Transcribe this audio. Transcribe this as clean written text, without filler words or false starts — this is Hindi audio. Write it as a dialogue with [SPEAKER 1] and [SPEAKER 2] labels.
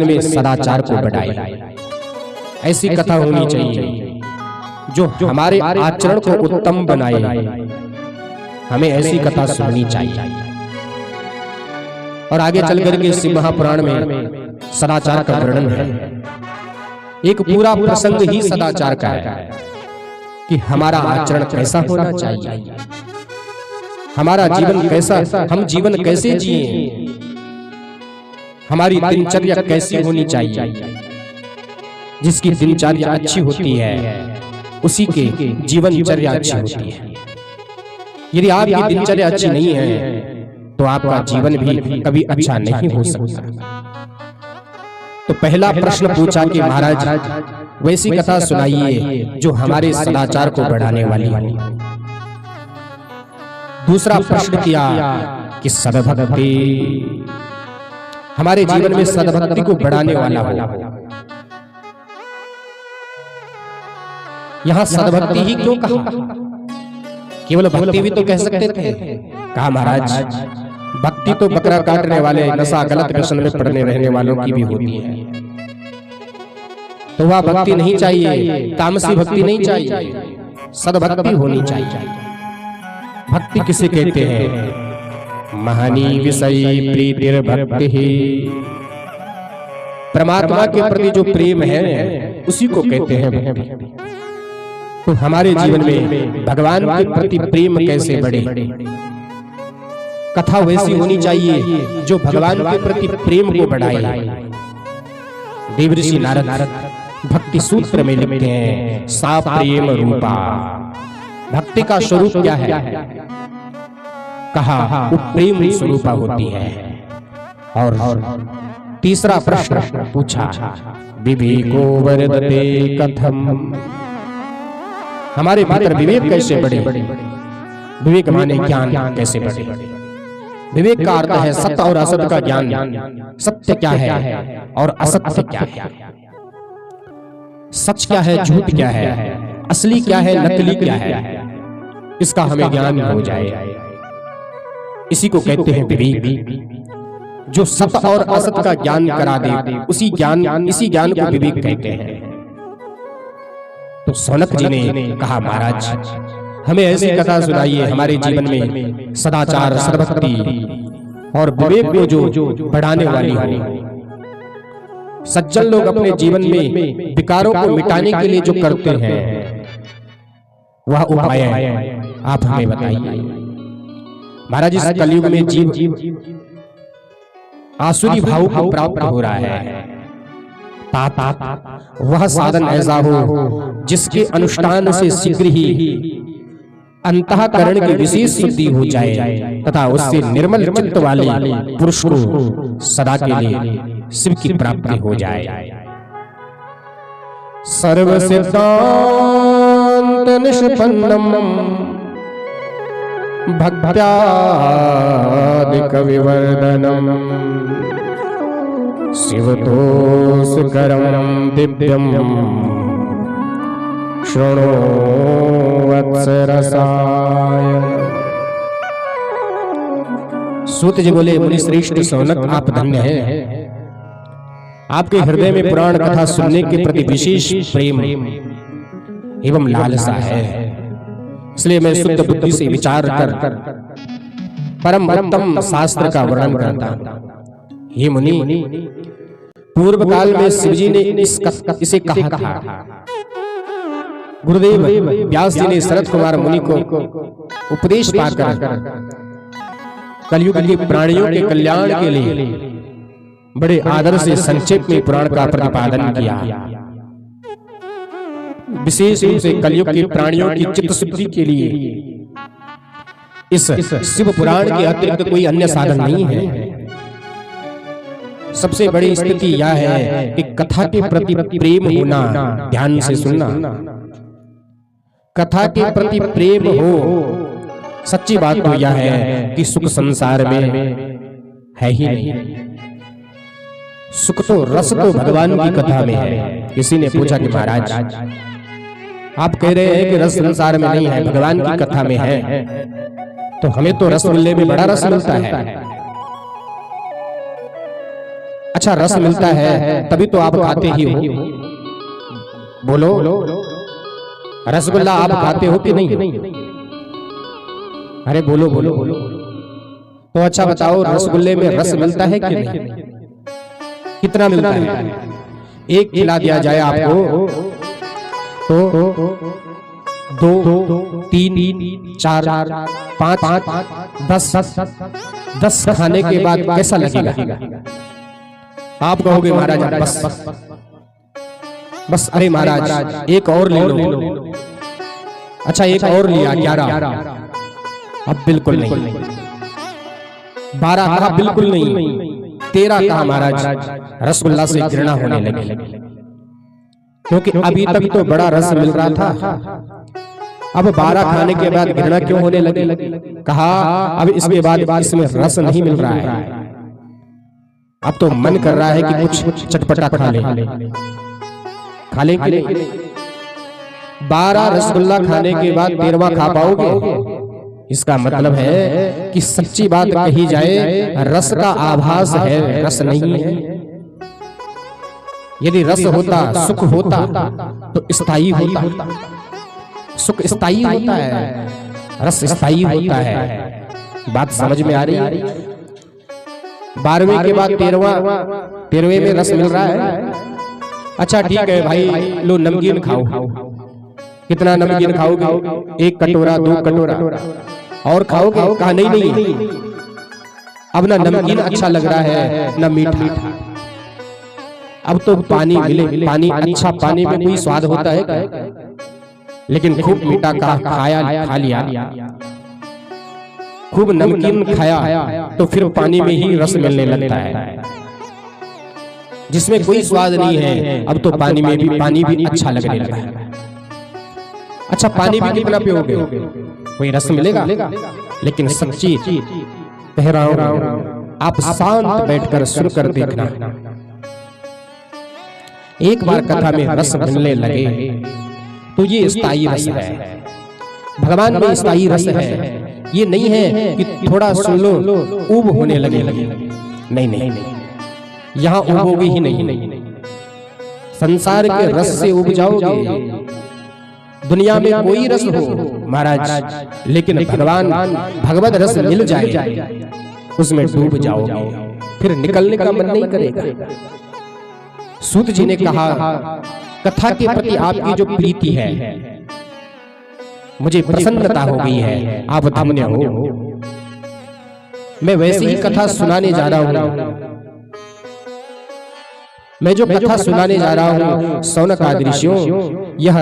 [SPEAKER 1] में सदाचार को बढ़ाए। ऐसी कथा होनी चाहिए जो हमारे आचरण को उत्तम बनाए। हमें ऐसी कथा सुननी चाहिए। और आगे चल करके शिव महापुराण में सदाचार का वर्णन है। एक पूरा प्रसंग ही सदाचार का है कि हमारा आचरण कैसा होना चाहिए, हमारा जीवन कैसा, हम जीवन कैसे जिए, हमारी दिनचर्या कैसी होनी चाहिए। जिसकी दिनचर्या अच्छी होती है उसी के जीवनचर्या अच्छी होती है। यदि आपकी दिनचर्या अच्छी नहीं है तो आपका जीवन भी कभी अच्छा नहीं हो सकता। तो पहला प्रश्न पूछा कि महाराज वैसी कथा सुनाइए जो हमारे सदाचार को बढ़ाने वाली हो। दूसरा प्रश्न किया कि सद्भक्ति, हमारे जीवन में सद्भक्ति को बढ़ाने वाला हो। यहां सद्भक्ति ही क्यों कहा? केवल भक्ति भी तो कह सकते थे। कहा महाराज भक्ति तो बकरा काटने वाले, नशा गलत व्यसन में पड़ने रहने वालों की भी होती है। तो वह भक्ति नहीं चाहिए, तामसी भक्ति नहीं चाहिए, सद्भक्ति होनी चाहिए। भक्ति किसे कहते हैं? महानी विषयी प्रीतिर भक्ति ही, परमात्मा के प्रति जो प्रेम है उसी को कहते हैं भक्ति। तो हमारे जीवन में भगवान के प्रति प्रेम कैसे बढ़े? कथा वैसी होनी चाहिए जो भगवान के प्रति प्रेम को बढ़ाए। देवऋषि नारद भक्ति सूत्र में लिखते हैं सा प्रेम रूपा। भक्ति का स्वरूप क्या है? कहा वो प्रेम स्वरूपा होती है। और तीसरा प्रश्न पूछा विवेको वर्धते कथम, हमारे भीतर विवेक कैसे बढ़े? विवेक माने ज्ञान कैसे बढ़े? विवेक का अर्थ है सत्य और असत्य का ज्ञान। सत्य क्या है और असत्य क्या है? सच क्या है, झूठ क्या है, असली क्या है, नकली क्या है, इसका हमें ज्ञान हो जाए। इसी को कहते हैं विवेक। जो सत्य और असत्य का ज्ञान करा दे इसी ज्ञान को विवेक कहते हैं। तो सौनक जी ने कहा महाराज हमें ऐसी कथा सुनाइए हमारे जीवन में सदाचार, सद्भक्ति और विवेक को जो बढ़ाने वाली हो। सज्जन लोग अपने जीवन में विकारों को मिटाने के लिए जो करते हैं वह उपाय आप हमें बताइए। महाराज इस कलयुग में जीव आसुरी भाव को प्राप्त हो रहा है। वह साधन ऐसा हो जिसके अनुष्ठान से शीघ्र ही अंतःकरण की विशेष शुद्धि हो जाए तथा उससे निर्मल चित्त वाले पुरुष को सदा के लिए शिव की प्राप्ति हो जाए। सर्व सिद्धांत निष्पन्नम भक्त्यादिक विवर्धनम शिवतोषकरं दिव्यं शृणु वत्सरसाय। सूत जी बोले मुनि श्रेष्ठ सौनक आप धन्य हैं। आपके हृदय में पुराण कथा सुनने के प्रति विशेष प्रेम एवं लालसा है। इसलिए मैं शुद्ध बुद्धि से विचार कर परम उत्तम शास्त्र का वर्णन करता हूं। हे मुनि, पूर्व काल में शिवजी ने इसे कहा था। गुरुदेव व्यास जी ने शरद कुमार मुनि को उपदेश पाकर कलयुग के प्राणियों के कल्याण के लिए बड़े आदर से संक्षेप में पुराण का प्रतिपादन किया। विशेष रूप से कलयुग के प्राणियों की चित्त शुद्धि के लिए इस शिव पुराण के अतिरिक्त कोई अन्य साधन नहीं है। सबसे बड़ी स्थिति यह है कि कथा के प्रति प्रेम होना, ध्यान से सुनना। कथा के प्रति प्रेम हो। सच्ची बात तो यह है कि सुख संसार में है ही नहीं। सुख तो रस तो भगवान की कथा में है। किसी ने पूछा कि महाराज आप कह रहे हैं कि रस संसार में नहीं है, भगवान की कथा में है, तो हमें तो रसगुल्ले में बड़ा रस मिलता है। अच्छा रस मिलता है तभी तो आप खाते ही हो। बोलो, रसगुल्ला आप खाते हो कि नहीं? अरे बोलो बोलो बोलो। तो अच्छा बताओ, रसगुल्ले में रस मिलता है कि नहीं? कितना मिलता है? एक खिला दिया जाए आपको तो 2, 3, 4, 5, 10 खाने के बाद कैसा लगेगा? आप कहोगे महाराज बस अरे महाराज एक और ले लो। अच्छा एक और लिया 11, अब बिल्कुल नहीं। 12 कहा बिल्कुल नहीं, 13 कहा महाराज। रसगुल्ला से घृणा होने लगी, क्योंकि अभी तक तो बड़ा रस मिल रहा था, अब 12 खाने के बाद घृणा क्यों होने लगी? कहा अब इसके बाद इसमें रस नहीं मिल रहा है, अब तो मन कर रहा है कि कुछ चटपटा खा ले कि नहीं? 12 रसगुल्ला खाने के बाद 13वां खा पाओगे? इसका मतलब है कि सच्ची बात कही जाए, रस का आभास है, रस नहीं है। यदि रस होता, सुख होता तो स्थायी होता। सुख स्थायी होता है, रस स्थायी होता है। बात समझ में आ रही है? 12वें के बाद 13वें में रस मिल रहा है। अच्छा ठीक है भाई, लो नमकीन खाओ। कितना नमकीन खाओगे? 1 कटोरा, 2 कटोरा और खाओगे? कहा नहीं, अब ना नमकीन अच्छा लग रहा है ना मीठा, अब तो पानी मिले। पानी अच्छा, पानी में कोई स्वाद होता है क्या? लेकिन खूब मीठा खा लिया, खूब नमकीन खाया तो फिर पानी में ही रस मिलने लगता है। जिसमें कोई स्वाद नहीं है, अब तो पानी भी अच्छा लगने लगा है। अच्छा पानी भी कितना पियोगे? कोई रस मिलेगा? लेकिन सच्ची कह रहा हूं, आप शांत बैठकर सुनकर देखना। एक बार कथा में रस मिलने लगे तो ये स्थायी रस है। भगवान में स्थायी रस है। ये नहीं है कि थोड़ा सुन लो ऊब होने लगे। नहीं, यहां उबोगे ही नहीं। संसार के रस से उब जाओगे। दुनिया में कोई रस हो महाराज, लेकिन भगवत रस मिल जाए, उसमें डूब जाओगे, फिर निकलने का मन नहीं करेगा। सूत जी ने कहा, कथा के प्रति आपकी जो प्रीति है, मुझे प्रसन्नता हो गई है, आप धन्य हो। मैं वैसे ही कथा सुनाने जा रहा हूं। मैं जो कथा सुनाने जा रहा हूं, शौनक आदि ऋषियों, यह